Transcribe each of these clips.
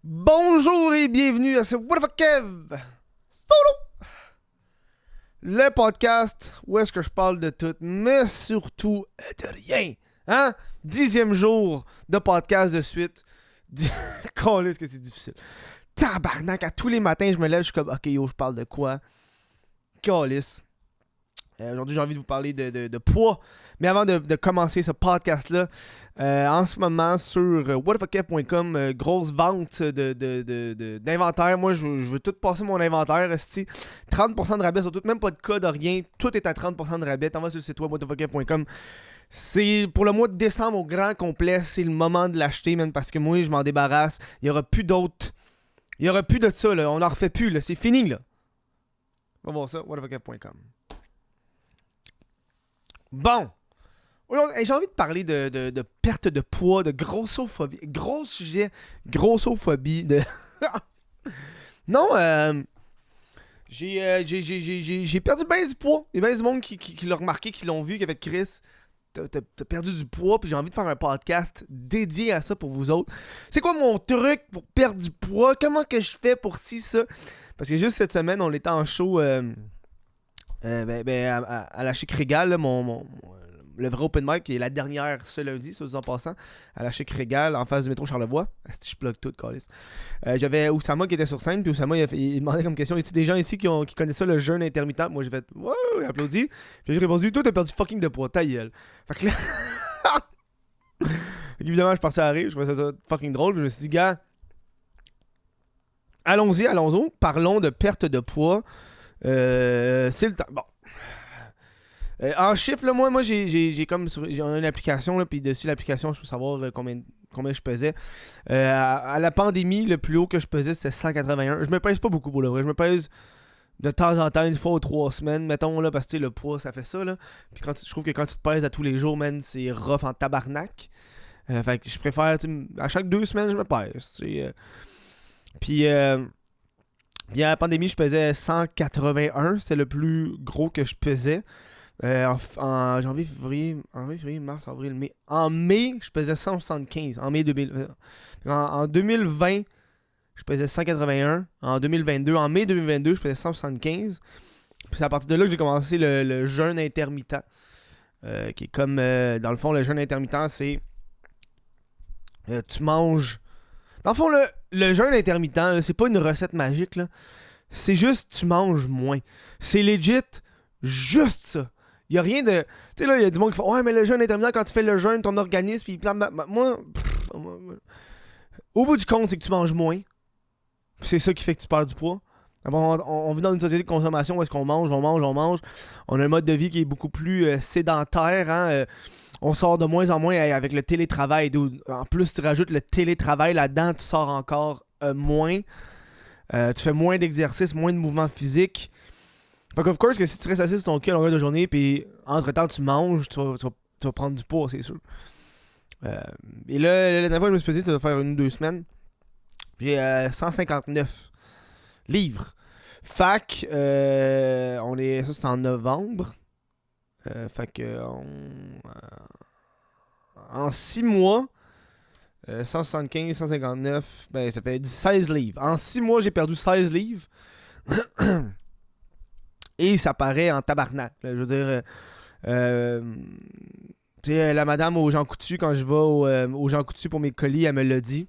Bonjour et bienvenue à ce What the fuck Kev Solo, le podcast où est-ce que je parle de tout, mais surtout de rien. Hein? 10e jour de podcast de suite. Calisse que c'est difficile. Tabarnak, à tous les matins, je me lève, je suis comme, ok, yo, je parle de quoi? Calisse. Aujourd'hui, j'ai envie de vous parler de poids. Mais avant de commencer ce podcast-là, en ce moment, sur whatthefuckf.com, grosse vente d'inventaire. Moi, je veux tout passer mon inventaire. 30% de rabais sur tout, même pas de code, rien. Tout est à 30% de rabais. T'en vas sur le site web whatthefuckf.com. C'est pour le mois de décembre au grand complet. C'est le moment de l'acheter, man, parce que moi, je m'en débarrasse. Il n'y aura plus d'autres. Il n'y aura plus de ça, là. On n'en refait plus, là. C'est fini, là. On va voir ça, whatthefuckf.com. Bon, j'ai envie de parler de perte de poids, de grossophobie. Gros sujet, grossophobie. Non, j'ai perdu bien du poids. Il y a bien du monde qui l'ont remarqué, qui l'ont vu, qui a fait Chris. T'as perdu du poids, puis j'ai envie de faire un podcast dédié à ça pour vous autres. C'est quoi mon truc pour perdre du poids? Comment que je fais pour ça? Parce que juste cette semaine, on était en show... à la Chic Régal, là, le vrai open mic, qui est la dernière ce lundi, ça vous en passant, à la Chic Régal, en face du métro Charlevoix. Je plug tout, câlisse. J'avais Oussama qui était sur scène, puis Oussama, il demandait comme question, y a-t-il des gens ici qui connaissent ça, le jeûne intermittent? Moi, j'ai fait, ouais, il applaudi. Puis j'ai répondu, toi, t'as perdu fucking de poids, ta gueule. Fait que là, évidemment, je suis parti à rire, je trouvais ça fucking drôle, puis je me suis dit, gars, allons-y, parlons de perte de poids. C'est le temps. Bon. En chiffres, là, moi j'ai comme j'ai une application, là, puis dessus l'application, je peux savoir combien je pesais. À la pandémie, le plus haut que je pesais, c'était 181. Je me pèse pas beaucoup pour le vrai. Je me pèse de temps en temps, une fois ou 3 semaines, mettons, là, parce que le poids, ça fait ça, là. Puis je trouve que quand tu te pèses à tous les jours, man, c'est rough en tabarnak. Fait que je préfère, à chaque 2 semaines, je me pèse, Puis à la pandémie, je pesais 181. C'est le plus gros que je pesais. En janvier, février, mars, avril, mai. En mai, je pesais 175. En mai 2020. En 2020, je pesais 181. En 2022, en mai 2022, je pesais 175. Puis c'est à partir de là que j'ai commencé le jeûne intermittent. Qui est comme, dans le fond, le jeûne intermittent, c'est... tu manges... Dans le fond, le jeûne intermittent, là, c'est pas une recette magique, là. C'est juste tu manges moins. C'est legit juste ça. Il y a rien de... Tu sais, là, il y a du monde qui fait « Ouais, mais le jeûne intermittent, quand tu fais le jeûne, ton organisme, il plante... » Moi, au bout du compte, c'est que tu manges moins. C'est ça qui fait que tu perds du poids. On vit dans une société de consommation où est-ce qu'on mange. On a un mode de vie qui est beaucoup plus sédentaire, hein. On sort de moins en moins avec le télétravail. En plus, tu rajoutes le télétravail là-dedans, tu sors encore moins. Tu fais moins d'exercices, moins de mouvements physiques. Fait qu'of course que si tu restes assis sur ton cul à longueur de journée, puis entre-temps tu manges, tu vas prendre du poids, c'est sûr. Et là, la dernière fois que je me suis pesé, ça doit faire 1 ou 2 semaines. J'ai 159 livres. Fac, ça c'est en novembre. Fait que en 6 mois, 175, 159, ben ça fait 16 livres. En 6 mois, j'ai perdu 16 livres. Et ça paraît en tabarnak. Là, je veux dire, tu sais, la madame au Jean Coutu, quand je vais au Jean Coutu pour mes colis, elle me l'a dit.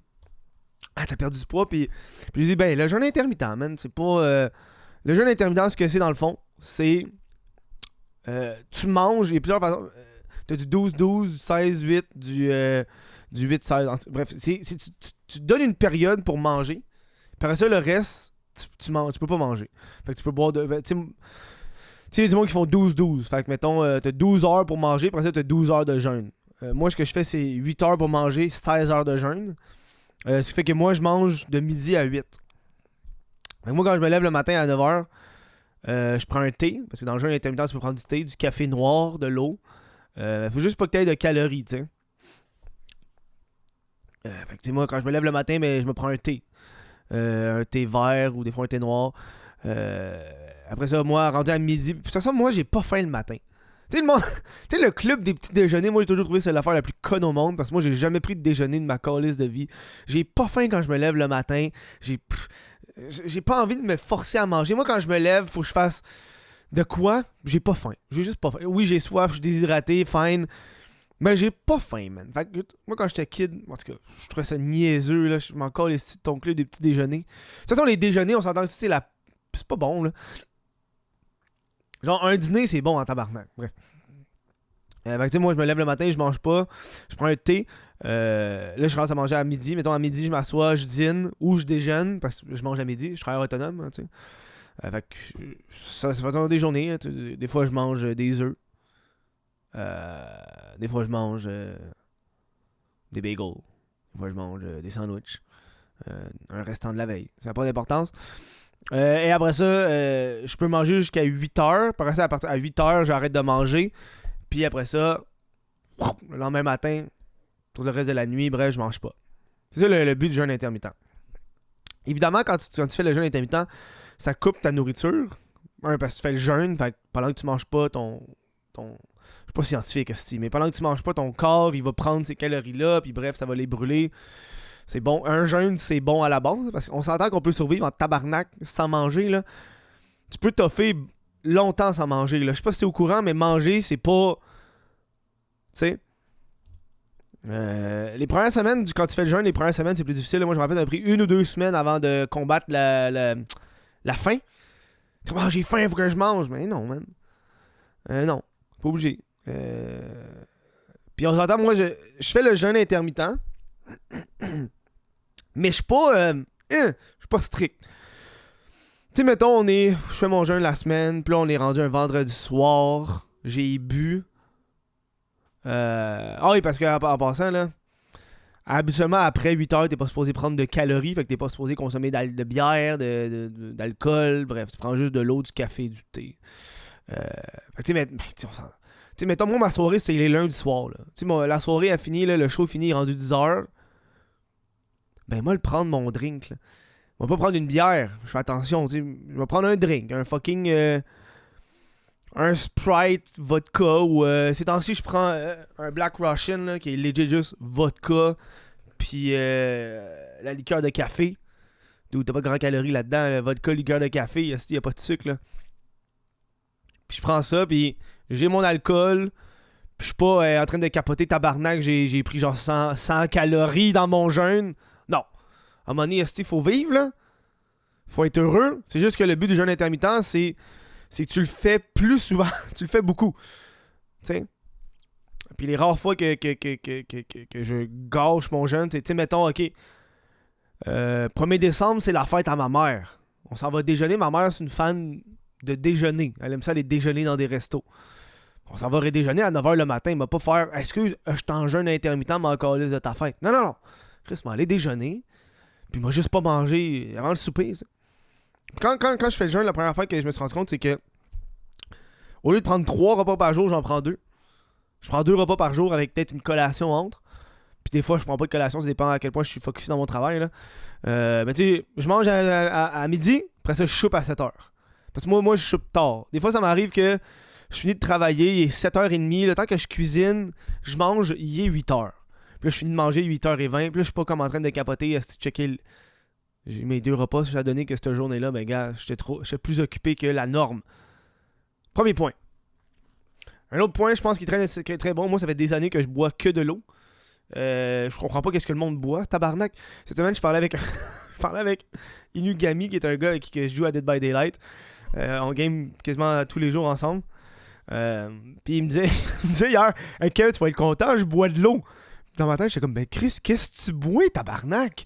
Ah, t'as perdu du poids, puis j'ai dit, ben, le jeûne intermittent, man, c'est pas... le jeûne intermittent, ce que c'est dans le fond, c'est... tu manges, il y a plusieurs façons. T'as du 12-12, du 16-8, du 8-16. Bref, tu te donnes une période pour manger. Puis après ça, le reste, tu peux pas manger. Fait que tu peux boire de. Tu sais, il y a du monde qui font 12-12. Fait que mettons, t'as 12 heures pour manger, après ça, t'as 12 heures de jeûne. Moi, ce que je fais, c'est 8 heures pour manger, 16 heures de jeûne. Ce qui fait que moi, je mange de midi à 8. Fait que moi, quand je me lève le matin à 9 heures, je prends un thé, parce que dans le jeûne intermittent, tu peux prendre du thé, du café noir, de l'eau. Faut juste pas que tu aies de calories, tu sais. Fait que moi, quand je me lève le matin, ben, je me prends un thé. Un thé vert ou des fois un thé noir. Après ça, moi, rendu à midi. De toute façon, moi, j'ai pas faim le matin. Tu sais, tu sais, le club des petits déjeuners, moi j'ai toujours trouvé que c'est l'affaire la plus conne au monde parce que moi j'ai jamais pris de déjeuner de ma calice de vie. J'ai pas faim quand je me lève le matin. J'ai pas envie de me forcer à manger. Moi quand je me lève, faut que je fasse de quoi? J'ai pas faim. J'ai juste pas faim. Oui, j'ai soif, je suis déshydraté, fine. Mais j'ai pas faim, man. Fait que, moi quand j'étais kid, en tout cas, je trouvais ça niaiseux, là. Je m'en colle les ton club des petits déjeuners. De toute façon, les déjeuners, on s'entend que c'est la. C'est pas bon, là. Genre, un dîner, c'est bon en tabarnak. Bref. Fait que, tu sais, moi, je me lève le matin, je mange pas. Je prends un thé. Là, je commence à manger à midi. Mettons, à midi, je m'assois, je dîne ou je déjeune parce que je mange à midi. Je travaille autonome, hein, tu sais. Fait que ça fait des journées. Hein, des fois, je mange des œufs. Des fois, je mange des bagels. Des fois, je mange des sandwichs. Un restant de la veille. Ça n'a pas d'importance. Et après ça, je peux manger jusqu'à 8 heures. Après ça, à 8 heures, j'arrête de manger. Puis après ça, le lendemain matin, pour le reste de la nuit, bref, je mange pas. C'est ça le but du jeûne intermittent. Évidemment, quand tu fais le jeûne intermittent, ça coupe ta nourriture. Parce que tu fais le jeûne, fait que pendant que tu manges pas, je suis pas scientifique, mais pendant que tu manges pas, ton corps, il va prendre ces calories-là, puis bref, ça va les brûler. C'est bon. Un jeûne, c'est bon à la base, parce qu'on s'entend qu'on peut survivre en tabarnak sans manger, là. Tu peux toffer longtemps sans manger, là. Je sais pas si t'es au courant, mais manger, c'est pas... Tu sais... les premières semaines, quand tu fais le jeûne, les premières semaines, c'est plus difficile. Moi, je me rappelle, ça m'a pris 1 ou 2 semaines avant de combattre la faim. Oh, j'ai faim, faut que je mange. Mais non, man. Non, pas obligé. Puis on s'entend, moi, je fais le jeûne intermittent. Mais je suis pas strict. Tu sais, mettons, je fais mon jeûne la semaine, puis là, on est rendu un vendredi soir. J'ai bu. Ah oui, parce qu'en passant, là, habituellement, après 8 heures, t'es pas supposé prendre de calories, fait que t'es pas supposé consommer de bière, d'alcool, bref, tu prends juste de l'eau, du café, du thé. Fait que tu sais, mettons, moi, ma soirée, c'est les lundis soirs, là. Tu sais, la soirée a fini, là, le show fini, il est rendu 10 heures. Ben, moi, le prendre mon drink, là. Je vais pas prendre une bière, je fais attention, tu sais. Je vais prendre un drink, un fucking... un Sprite vodka ou ces temps-ci je prends un Black Russian là, qui est legit juste vodka puis la liqueur de café d'où t'as pas de grand calories là-dedans là, vodka liqueur de café il y a pas de sucre là puis je prends ça puis j'ai mon alcool puis je suis pas en train de capoter tabarnak j'ai pris genre 100 calories dans mon jeûne non à un moment donné il faut vivre là faut être heureux c'est juste que le but du jeûne intermittent c'est que tu le fais plus souvent. Tu le fais beaucoup. Tu sais. Puis les rares fois que je gâche mon jeûne, tu sais, mettons, ok, 1er décembre, c'est la fête à ma mère. On s'en va déjeuner. Ma mère, c'est une fan de déjeuner. Elle aime ça aller déjeuner dans des restos. On s'en va redéjeuner à 9h le matin. Il m'a pas faire, excuse, je t'en jeûne intermittent, mais calisse de ta fête. Non, non, non. Chris m'a allé déjeuner. Puis il m'a juste pas mangé avant le souper. Ça. Quand je fais le jeûne, la première fois que je me suis rendu compte, c'est que au lieu de prendre 3 repas par jour, j'en prends 2. Je prends 2 repas par jour avec peut-être une collation entre. Puis des fois, je prends pas de collation, ça dépend à quel point je suis focusé dans mon travail. Là. Mais tu sais, je mange à midi, après ça, je soupe à 7h. Parce que moi, je soupe tard. Des fois, ça m'arrive que je finis de travailler, il est 7h30. Le temps que je cuisine, je mange, il est 8h. Puis là, je finis de manger 8h20. Puis là, je suis pas comme en train de capoter à checker j'ai mes 2 repas, ça a donné que cette journée-là, ben gars, j'étais plus occupé que la norme. Premier point. Un autre point, je pense, qui est très bon. Moi, ça fait des années que je bois que de l'eau. Je comprends pas qu'est-ce que le monde boit. Tabarnak. Cette semaine, je parlais avec Inugami, qui est un gars avec qui je joue à Dead by Daylight. On game quasiment tous les jours ensemble. Puis il me disait hier, hey, Kev, tu vas être content, je bois de l'eau. Dans ma tête, j'étais comme, ben Chris, qu'est-ce que tu bois, tabarnak?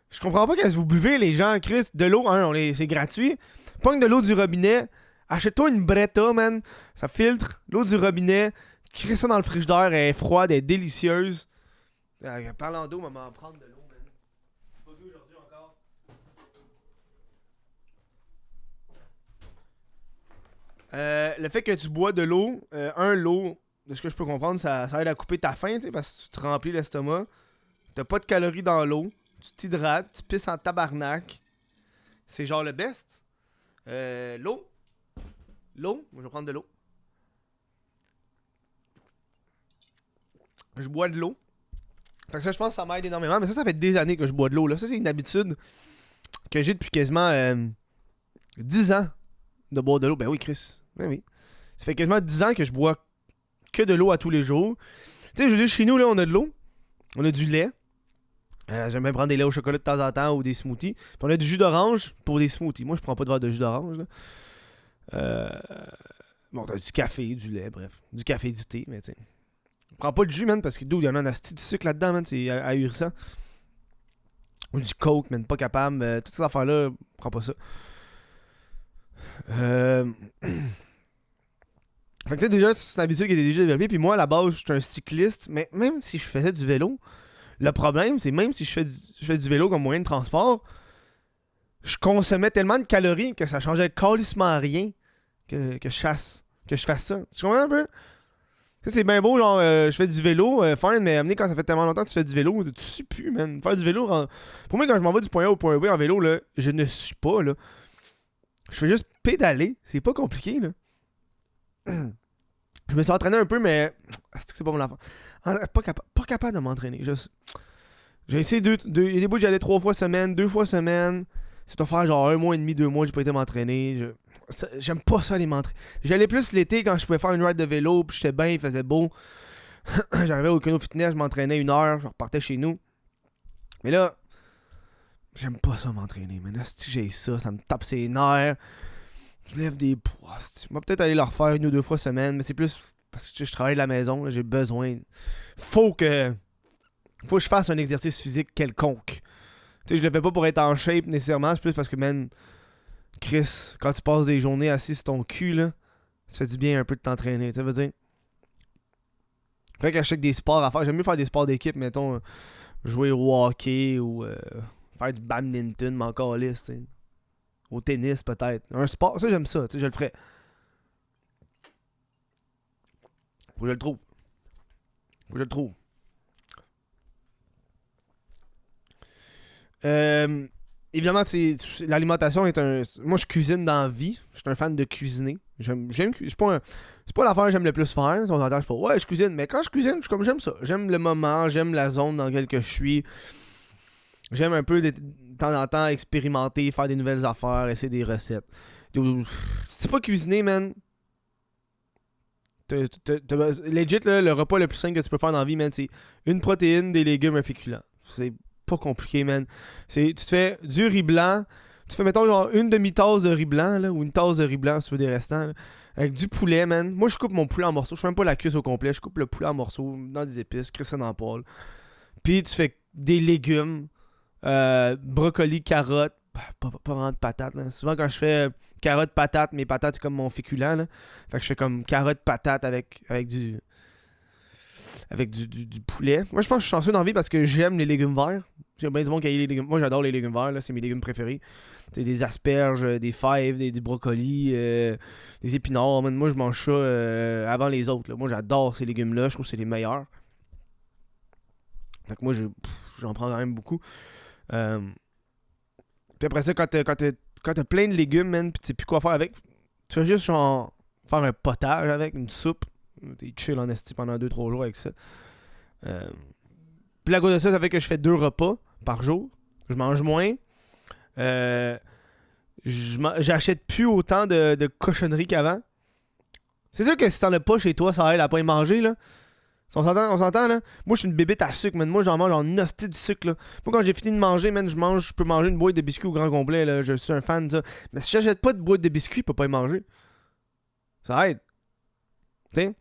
Je comprends pas qu'est-ce que vous buvez, les gens, Chris. De l'eau, c'est gratuit. Pogne de l'eau du robinet. Achète-toi une Bretta, man. Ça filtre. L'eau du robinet. Crée ça dans le frigidaire. Elle est froide, elle est délicieuse. Parlant d'eau, maman, prendre de l'eau, man. Pas vu aujourd'hui encore. Le fait que tu bois de l'eau, l'eau, de ce que je peux comprendre, ça aide à couper ta faim, parce que tu te remplis l'estomac. T'as pas de calories dans l'eau. Tu t'hydrates, tu pisses en tabarnak. C'est genre le best. L'eau. L'eau, je vais prendre de l'eau. je bois de l'eau. Fait que ça, je pense que ça m'aide énormément. Mais ça fait des années que je bois de l'eau. Là. Ça, c'est une habitude que j'ai depuis quasiment 10 ans de boire de l'eau. Ben oui, Chris. Ben oui. Ça fait quasiment 10 ans que je bois que de l'eau à tous les jours. Tu sais, je veux dire, chez nous, là, on a de l'eau. On a du lait. J'aime bien prendre des laits au chocolat de temps en temps ou des smoothies. Puis on a du jus d'orange pour des smoothies. Moi, je prends pas de verre de jus d'orange. Bon, t'as du café, du lait, bref. Du café, du thé, mais tu sais. Je prends pas de jus, man, parce que d'où il y en a un asti du sucre là-dedans, man. C'est ahurissant. Ou du coke, man, pas capable. Toutes ces affaires-là, je prends pas ça. Fait que tu sais, déjà, c'est une habitude qui était déjà développée. Puis moi, à la base, je suis un cycliste. Mais même si je faisais du vélo, le problème, c'est même si je fais du vélo comme moyen de transport, je consommais tellement de calories que ça changeait calissement rien que je fasse ça. Tu comprends un peu? Tu sais, c'est bien beau, genre, je fais du vélo, fine, mais amener quand ça fait tellement longtemps que tu fais du vélo, tu suis plus, man. Faire du vélo, pour moi, quand je m'en vais du point A au point B en vélo, là, je ne suis pas, là. Je fais juste pédaler. C'est pas compliqué, là. Je me suis entraîné un peu, mais c'est pas mon affaire. Pas capable de m'entraîner. J'ai essayé il y a des bouts, j'y allais 3 fois semaine, 2 fois semaine. Ça doit faire genre 1 mois et demi, 2 mois, j'ai pas été m'entraîner. J'aime pas ça aller m'entraîner. J'allais plus l'été quand je pouvais faire une ride de vélo, puis j'étais bien, il faisait beau. J'arrivais au Keno Fitness, je m'entraînais 1 heure, je repartais chez nous. Mais là, j'aime pas ça m'entraîner, mais là, si j'ai ça me tape ses nerfs. Je lève des poids. Je vais peut-être aller le refaire 1 ou 2 fois semaine, mais c'est plus parce que je travaille de la maison, là, j'ai besoin. Faut que je fasse un exercice physique quelconque. Tu sais, je le fais pas pour être en shape nécessairement, c'est plus parce que, man, Chris, quand tu passes des journées assis sur ton cul, là, ça fait du bien un peu de t'entraîner, tu sais, veux dire. Fait que je sais que des sports à faire, j'aime mieux faire des sports d'équipe, mettons, jouer au hockey ou faire du badminton, mais encore lisse, tu sais. Au tennis, peut-être. Un sport, ça, j'aime ça, tu sais, je le ferais. Faut que je le trouve. Évidemment, l'alimentation est un. Moi, je cuisine dans la vie. Je suis un fan de cuisiner. C'est pas l'affaire que j'aime le plus faire. Si on s'entend, c'est pas. Ouais, je cuisine. Mais quand je cuisine, j'aime ça. J'aime le moment, j'aime la zone dans laquelle je suis. J'aime un peu de temps en temps expérimenter, faire des nouvelles affaires, essayer des recettes. Si c'est pas cuisiner, man. Legit, là, le repas le plus simple que tu peux faire dans la vie, man, c'est une protéine, des légumes, un féculent. C'est pas compliqué, man. Tu te fais du riz blanc. Tu fais, mettons, genre une demi-tasse de riz blanc, là, ou une tasse de riz blanc si tu veux des restants, là, avec du poulet, man. Moi, je coupe mon poulet en morceaux. Je fais même pas la cuisse au complet. Je coupe le poulet en morceaux, dans des épices, crisse ça dans le poêle. Puis tu fais des légumes, brocoli, carottes, pas vraiment de patates, là. Souvent, quand je fais carottes, patates, mes patates, c'est comme mon féculent, là. Fait que je fais comme carottes, patates avec du poulet. Moi, je pense que je suis chanceux dans la vie parce que j'aime les légumes verts. J'ai bien du monde qui aime les légumes. Moi, j'adore les légumes verts, là. C'est mes légumes préférés. T'sais, des asperges, des fèves, des brocolis, des épinards. Moi, je mange ça avant les autres, là. Moi, j'adore ces légumes-là. Je trouve que c'est les meilleurs. Fait que moi, j'en prends quand même beaucoup. Puis après ça, quand t'as plein de légumes, man, pis tu sais plus quoi faire avec, tu vas juste genre faire un potage avec, une soupe. T'es chill en esti pendant 2-3 jours avec ça. Puis à cause de ça, ça fait que je fais 2 repas par jour. Je mange moins. J'achète plus autant de cochonneries qu'avant. C'est sûr que si t'en as pas chez toi, ça aide à pas y manger, là. On s'entend, là? Moi, je suis une bébête à sucre, man. Moi, j'en mange en hostie du sucre, là. Moi, quand j'ai fini de manger, man, je peux manger une boîte de biscuits au grand complet, là. Je suis un fan de ça. Mais si j'achète pas de boîte de biscuits, je peux pas y manger. Ça aide. Tu sais?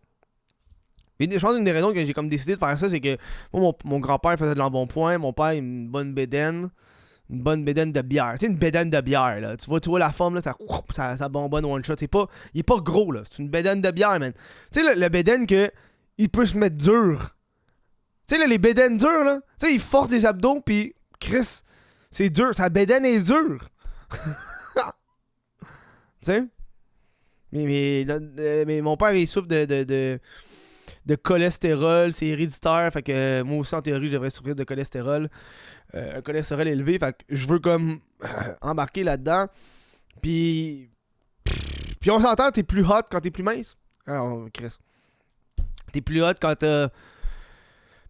Et je pense qu'une des raisons que j'ai comme décidé de faire ça, c'est que moi, mon grand-père faisait de l'embonpoint, mon père, une bonne bédaine de bière. Tu sais, une bédaine de bière, là. Tu vois la forme, là, ça bonbonne one shot. Il est pas gros, là. C'est une bédaine de bière, man. Tu sais, le bédaine que il peut se mettre dur. Tu sais, là, les bédaines dures, là. Tu sais, il force des abdos, pis Chris, c'est dur. Sa bédaine est dure. Tu sais? Mais mon père, il souffre de cholestérol, c'est héréditaire, fait que moi aussi en théorie je devrais souffrir de cholestérol, un cholestérol élevé, fait que je veux comme embarquer là-dedans, puis on s'entend, t'es plus hot quand t'es plus mince. Alors Chris, t'es plus hot quand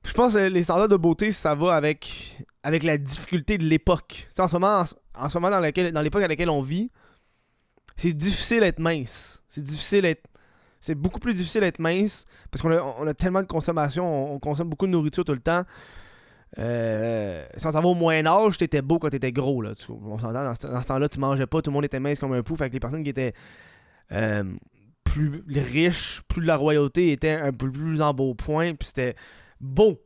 Je pense que les standards de beauté, ça va avec la difficulté de l'époque. En ce moment dans l'époque à laquelle on vit, c'est difficile d'être mince. C'est beaucoup plus difficile d'être mince parce qu'on a tellement de consommation, on consomme beaucoup de nourriture tout le temps. Sans avoir au Moyen-Âge, t'étais beau quand t'étais gros. Là. On s'entend, dans ce temps-là, tu mangeais pas, tout le monde était mince comme un pou. Fait que les personnes qui étaient plus riches, plus de la royauté, étaient un peu plus en beau point. Puis c'était beau.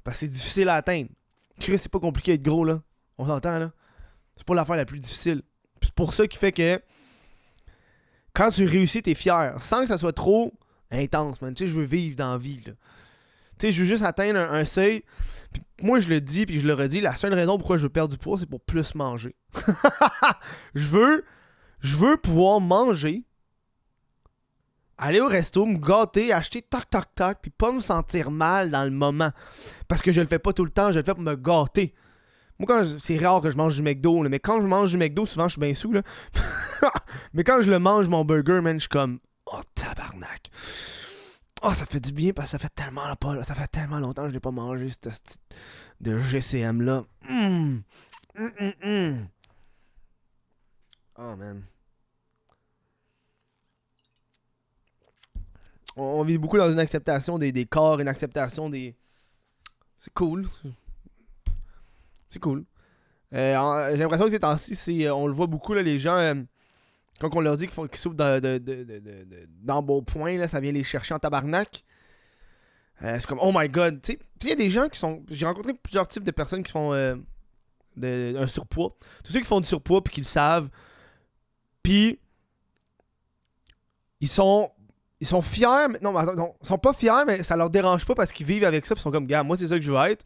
Parce que c'est difficile à atteindre. Chris, c'est pas compliqué d'être gros, là. On s'entend, là. C'est pas l'affaire la plus difficile. Puis c'est pour ça qui fait que quand tu réussis, t'es fier. Sans que ça soit trop intense, man. Tu sais, je veux vivre dans la vie, là. Tu sais, je veux juste atteindre un seuil. Puis moi, je le dis, puis je le redis, la seule raison pourquoi je veux perdre du poids, c'est pour plus manger. Je veux pouvoir manger, aller au resto, me gâter, acheter tac, puis pas me sentir mal dans le moment. Parce que je le fais pas tout le temps, je le fais pour me gâter. Moi, c'est rare que je mange du McDo, là, mais quand je mange du McDo, souvent je suis bien sous, là. Mais quand je le mange, mon burger, man, je suis comme, oh tabarnak. Oh, ça fait du bien parce que ça fait tellement longtemps que je l'ai pas mangé, cette de GCM là. Oh man. On vit beaucoup dans une acceptation des corps, une acceptation des. C'est cool. C'est cool. J'ai l'impression que ces temps-ci, on le voit beaucoup, là, les gens, quand on leur dit qu'ils souffrent d'embonpoint, là, ça vient les chercher en tabarnak. C'est comme, oh my god. Tu sais, il y a des gens qui sont. J'ai rencontré plusieurs types de personnes qui font un surpoids. Tous ceux qui font du surpoids puis qui le savent. Puis, ils sont fiers. Mais, non, ils sont pas fiers, mais ça leur dérange pas parce qu'ils vivent avec ça. Puis ils sont comme, gars, moi, c'est ça que je veux être.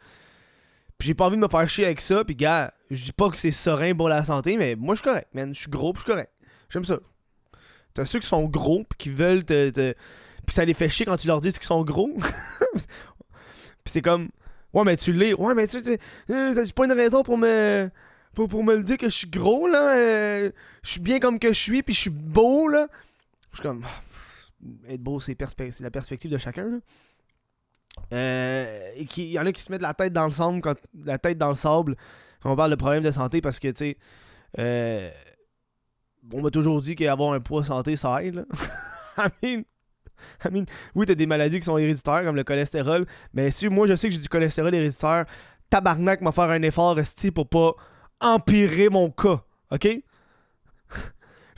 Puis j'ai pas envie de me faire chier avec ça. Puis, gars, je dis pas que c'est serein pour la santé, mais moi, je suis correct, man. Je suis gros, puis je suis correct. J'aime ça. T'as ceux qui sont gros, puis qui veulent te. Puis ça les fait chier quand tu leur dis qu'ils sont gros. Puis c'est comme, ouais, mais tu l'es. Ouais, mais c'est pas une raison pour me le dire que je suis gros, là. Je suis bien comme que je suis, puis je suis beau, là. Je suis comme, être beau, c'est la perspective de chacun, là. Et il y en a qui se mettent la tête dans le sable quand on parle de problèmes de santé parce que, tu sais, on m'a toujours dit qu'avoir un poids santé, ça aide, là. I mean, oui, t'as des maladies qui sont héréditaires, comme le cholestérol, mais si moi, je sais que j'ai du cholestérol héréditaire, tabarnak m'a faire un effort, esti, pour pas empirer mon cas, ok?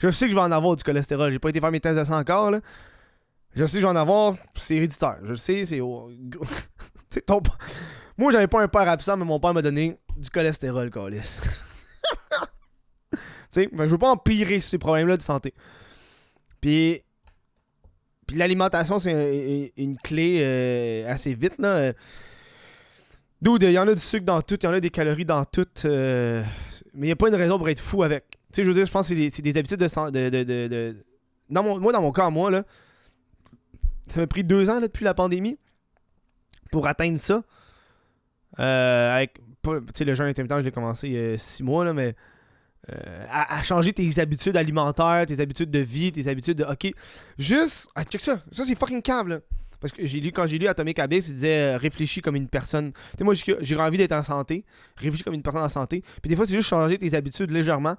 Je sais que je vais en avoir du cholestérol, j'ai pas été faire mes tests de sang encore, là. Je sais que je vais en avoir, c'est héréditaire. Je sais, c'est... Moi, j'avais pas un père absent, mais mon père m'a donné du cholestérol, câlisse. Tu sais, je veux pas empirer ces problèmes-là de santé. Puis l'alimentation, c'est une clé assez vite, là. Dude, il y en a du sucre dans tout, il y en a des calories dans tout. Mais il n'y a pas une raison pour être fou avec. Tu sais, je veux dire, je pense que c'est des habitudes de dans mon cas, moi, là, ça m'a pris 2 ans là, depuis la pandémie pour atteindre ça. Tu sais, le jeûne intermittent, je l'ai commencé 6 mois, là, mais à changer tes habitudes alimentaires, tes habitudes de vie, tes habitudes de... OK, juste... Ah, check ça. Ça, c'est fucking cave, là. Parce que quand j'ai lu Atomic Habits, il disait réfléchis comme une personne. Tu sais, moi, j'ai envie d'être en santé. Réfléchis comme une personne en santé. Puis des fois, c'est juste changer tes habitudes légèrement.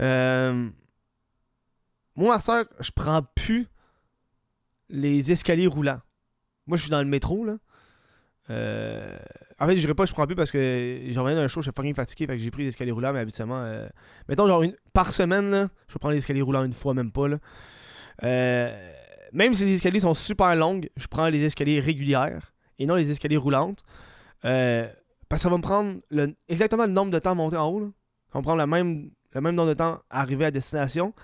Moi, à ça, je prends plus les escaliers roulants. Moi, je suis dans le métro, là. En fait, je dirais pas que je prends plus parce que j'ai reviens d'un show, je suis fucking fatigué, fait que j'ai pris les escaliers roulants, mais habituellement, mettons genre par semaine, là, je vais prendre les escaliers roulants une fois, même pas, là. Même si les escaliers sont super longues, je prends les escaliers régulières et non les escaliers roulantes. Parce que ça va me prendre exactement le nombre de temps à monter en haut, là. Ça va me prendre le même nombre de temps à arriver à destination.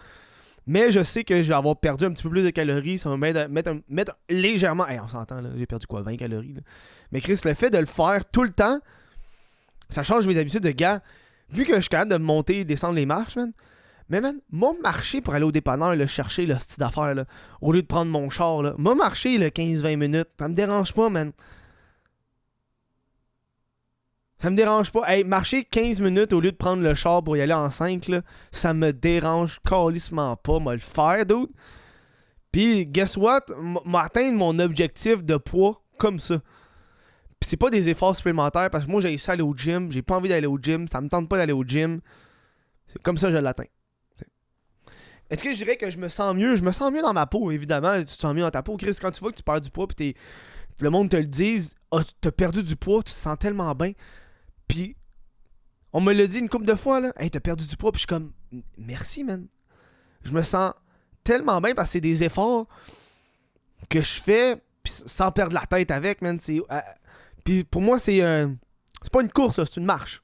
Mais je sais que je vais avoir perdu un petit peu plus de calories. Ça va mettre légèrement... Hey, on s'entend, là. J'ai perdu quoi? 20 calories, là. Mais Chris, le fait de le faire tout le temps, ça change mes habitudes de gars. Vu que je suis capable de monter et descendre les marches, man. Mais man, moi marcher pour aller au dépanneur, là, chercher le style d'affaires, là, au lieu de prendre mon char, là. Moi marcher, 15-20 minutes, ça me dérange pas, man. Ça me dérange pas. Hey, marcher 15 minutes au lieu de prendre le char pour y aller en 5, là, ça me dérange calissement pas. Moi le faire, dude. Puis, guess what? M'atteindre mon objectif de poids comme ça. Puis c'est pas des efforts supplémentaires parce que moi, j'ai essayé d'aller au gym. J'ai pas envie d'aller au gym. Ça me tente pas d'aller au gym. C'est comme ça que je l'atteins. T'sais. Est-ce que je dirais que je me sens mieux? Je me sens mieux dans ma peau, évidemment. Tu te sens mieux dans ta peau. Chris, quand tu vois que tu perds du poids, puis le monde te le dise, ah, tu t'as perdu du poids, tu te sens tellement bien. Puis on me l'a dit une couple de fois, là. Hey, t'as perdu du poids, puis je suis comme, merci, man. Je me sens tellement bien parce que c'est des efforts que je fais pis sans perdre la tête avec, man. Puis pour moi, c'est pas une course, là, c'est une marche.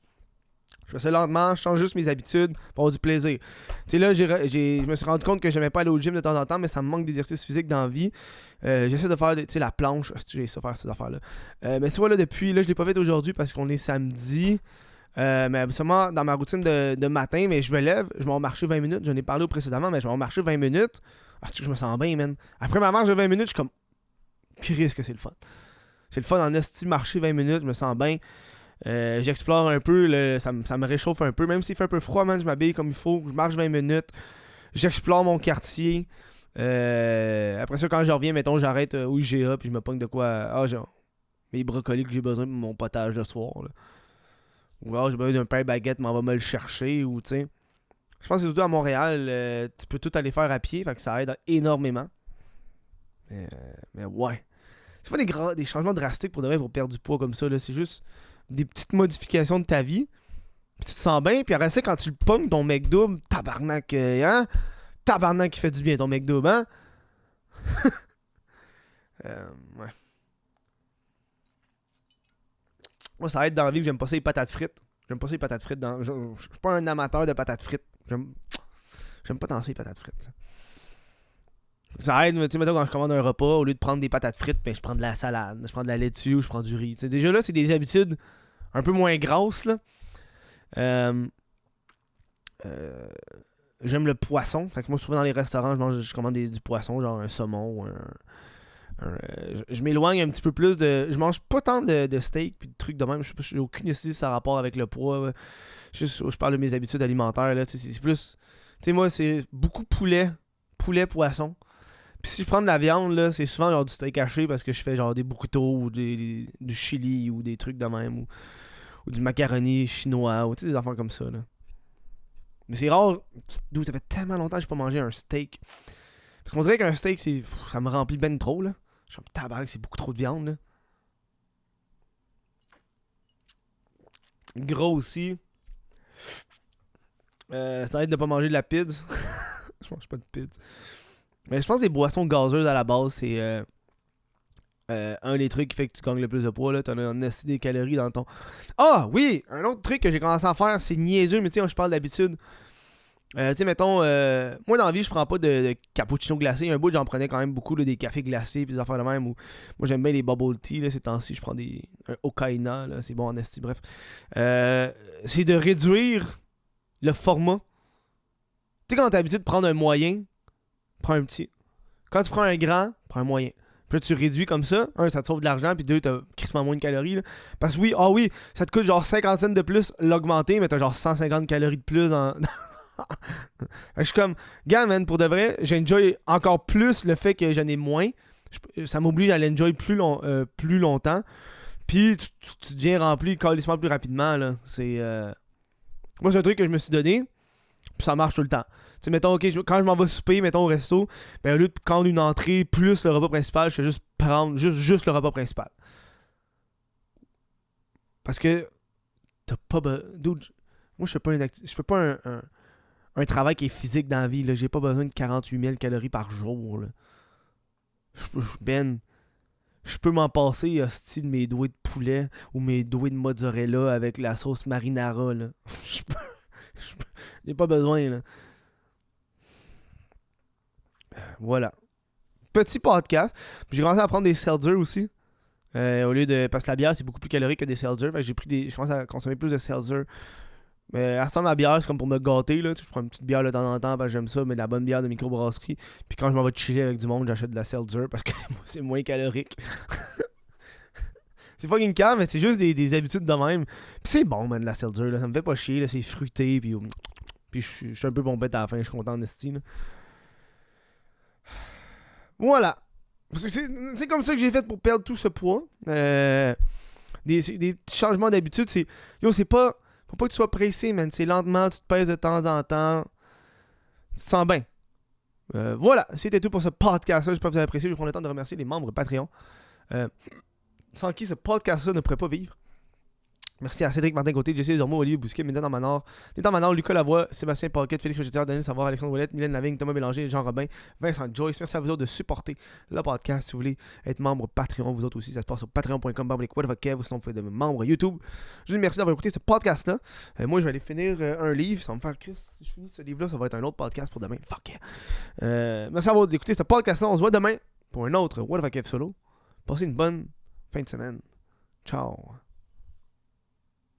Je fais ça lentement, je change juste mes habitudes pour avoir du plaisir. Tu sais, là, je me suis rendu compte que j'aimais pas aller au gym de temps en temps, mais ça me manque d'exercice physique dans la vie. J'essaie de faire, la planche. J'ai essayé de faire ces affaires-là. Mais tu vois, là, depuis, là, je l'ai pas fait aujourd'hui parce qu'on est samedi. Mais absolument dans ma routine de matin, mais je me lève, je m'en marcher 20 minutes. J'en ai parlé précédemment, mais je m'en marcher 20 minutes. Ah, je me sens bien, man. Après ma marche de 20 minutes, je suis comme. Qui risque que c'est le fun? C'est le fun en esti marcher 20 minutes, je me sens bien. J'explore un peu, ça me réchauffe un peu. Même s'il fait un peu froid, man, je m'habille comme il faut. Je marche 20 minutes. J'explore mon quartier. Après ça, quand je reviens, mettons, j'arrête au IGA puis je me pogne de quoi. Genre, mes brocolis que j'ai besoin pour mon potage de soir. Là. Ou alors j'ai besoin d'un pain baguette, mais on va me le chercher. Ou tu sais. Je pense que c'est surtout à Montréal, tu peux tout aller faire à pied, fait que ça aide énormément. Mais ouais. C'est pas des changements drastiques pour perdre du poids comme ça. Là. C'est juste des petites modifications de ta vie. Puis tu te sens bien. Puis après ça, quand tu le pognes, ton McDo, tabarnak, hein? Tabarnak qui fait du bien ton McDo, hein? Ouais. Moi, ça aide dans la vie que j'aime pas ça les patates frites. J'aime pas ça les patates frites. Je suis pas un amateur de patates frites. J'aime pas tant ça les patates frites. Ça aide, tu sais, mettons, quand je commande un repas, au lieu de prendre des patates frites, ben, je prends de la salade, je prends de la laitue ou je prends du riz. T'sais, déjà là, c'est des habitudes un peu moins grasses, là. J'aime le poisson. Fait que moi, souvent dans les restaurants, je commande du poisson, genre un saumon ou je m'éloigne un petit peu plus de. Je mange pas tant de steak puis de trucs de même. J'ai aucune idée si ça a rapport avec le poids. Je parle de mes habitudes alimentaires. Là, c'est plus. Tu sais, moi, c'est beaucoup poulet, poisson. Puis si je prends de la viande, là, c'est souvent genre du steak haché parce que je fais genre des burritos ou du chili ou des trucs de même. Ou du macaroni chinois ou des affaires comme ça. Là. Mais c'est rare. D'où ça fait tellement longtemps que j'ai pas mangé un steak. Parce qu'on dirait qu'un steak, ça me remplit ben trop. Là. Je suis comme tabarnak, c'est beaucoup trop de viande. Là. Gros aussi. Ça aide de pas manger de la pizza. Je mange pas de pizza. Mais je pense que les boissons gazeuses à la base, c'est un des trucs qui fait que tu gagnes le plus de poids. T'en as assez des calories dans ton. Ah oui! Un autre truc que j'ai commencé à faire, c'est niaiseux, mais tu sais, je parle d'habitude. Tu sais, mettons, moi dans la vie, je prends pas de cappuccino glacé. Un bout, j'en prenais quand même beaucoup, là, des cafés glacés, puis des affaires de même. Moi, j'aime bien les bubble tea, là, ces temps-ci. Je prends un Okaina, là, c'est bon en esti, bref. C'est de réduire le format. Tu sais, quand t'as l'habitude de prendre un moyen, prends un petit. Quand tu prends un grand, prends un moyen. Puis là, tu réduis comme ça. Un, ça te sauve de l'argent. Puis deux, t'as crissement moins de calories. Là. Parce que oui, ça te coûte genre 50 cents de plus l'augmenter, mais t'as genre 150 calories de plus en. Je suis comme, gars, man, pour de vrai, j'enjoy encore plus le fait que j'en ai moins. Ça m'oblige à l'enjoy plus longtemps. Puis tu deviens rempli calissement plus rapidement. Là. Moi, c'est un truc que je me suis donné. Puis ça marche tout le temps. Tu sais, mettons, ok, quand je m'en vais souper, mettons au resto, ben au lieu de prendre une entrée plus le repas principal, je fais juste prendre juste le repas principal. Parce que t'as pas dude, moi je fais pas un travail qui est physique dans la vie, là. J'ai pas besoin de 48 000 calories par jour. Là. Je peux m'en passer hostie de mes doigts de poulet ou mes doigts de mozzarella avec la sauce marinara. Là. J'ai pas besoin. Là. Voilà. Petit podcast. Puis j'ai commencé à prendre des seltzer aussi. Au lieu de. Parce que la bière, c'est beaucoup plus calorique que des seltzer. Fait que je commence à consommer plus de seltzer. Mais à ce temps, ma bière, c'est comme pour me gâter. Là. Je prends une petite bière de temps en temps parce que j'aime ça, mais de la bonne bière de microbrasserie. Puis quand je m'en vais chiller avec du monde, j'achète de la seltzer parce que c'est moins calorique. C'est fucking calme, mais c'est juste des habitudes de même. Puis c'est bon, man, de la seltzer. Là. Ça me fait pas chier. Là. C'est fruité. Puis je suis un peu pompette à la fin. Je suis content en esti. Voilà. C'est comme ça que j'ai fait pour perdre tout ce poids. des petits changements d'habitude. C'est pas... Faut pas que tu sois pressé, man. C'est lentement, tu te pèses de temps en temps. Tu te sens bien. Voilà, c'était tout pour ce podcast-là. J'espère que vous avez apprécié. Je vais prendre le temps de remercier les membres Patreon. Sans qui ce podcast-là ne pourrait pas vivre. Merci à Cédric Martin Côté, Jesse Desormeaux, Olivier Bousquet, Nathan Manor, Lucas Lavoie, Sébastien Paquette, Félix Rocheteur, Denis Savoir, Alexandre Ouellette, Mylène Lavigne, Thomas Bélanger, Jean Robin, Vincent Joyce. Merci à vous autres de supporter le podcast. Si vous voulez être membre Patreon, vous autres aussi, ça se passe sur patreon.com/whatthefuckkev ou sinon vous pouvez devenir membre YouTube. Je vous remercie d'avoir écouté ce podcast-là. Moi, je vais aller finir un livre. Ça va me faire Chris. Si je finis ce livre-là, ça va être un autre podcast pour demain. Fuck yeah. Merci à vous d'écouter ce podcast-là. On se voit demain pour un autre What the Fuck Kev solo. Passez une bonne fin de semaine. Ciao.